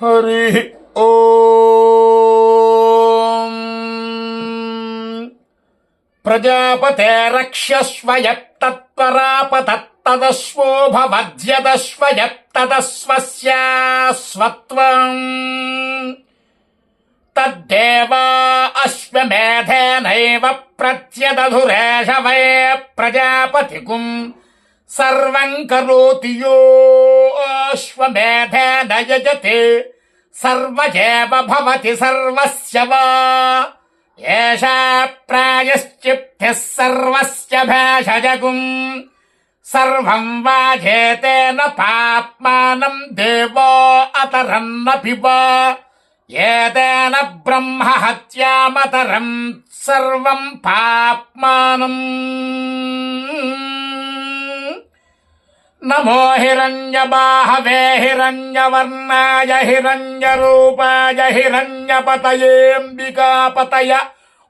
హరి ఓం. ప్రజాపతే రక్ష్యస్వ యత్తత్పరాపతత్తదస్వో భవద్యదస్వ యత్తదస్వస్యాస్వత్వం తద్దేవా అశ్వమేధేనైవ ప్రత్యదధురేషవే ప్రజాపతికుం సర్వం కరోతి యో అశ్వమేధేన యజతే సర్వయేవ భవతి సర్వస్య వా ఏషా ప్రాయశ్చిత్తిః సర్వస్య భేషజగుం సర్వం వాజేతేన పాప్మానం దేవో అతరన్నపి వా ఏతేన బ్రహ్మ హత్యామతరం సర్వం పాప్మానం. నమో హిరణ్యబాహవే హిరణ్యవర్ణాయ హిరణ్యరూపాయ హిరణ్యపతయేంబికాపతయ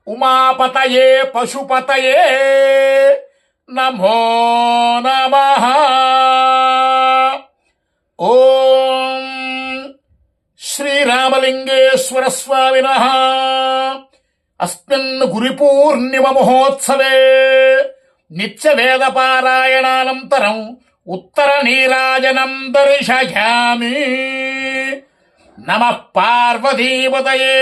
ఉమాపతయే పశుపతయే నమో నమః. ఓం శ్రీరామలింగేశ్వర స్వామినః. అస్మిన్ గురుపూర్ణిమ మహోత్సవే నిత్యవేదపారాయణానంతరం ఉత్తర నీరాజనం దర్శయామి. నమః పార్వతీపతయే.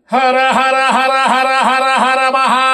హర హర హర హర హర హర మహా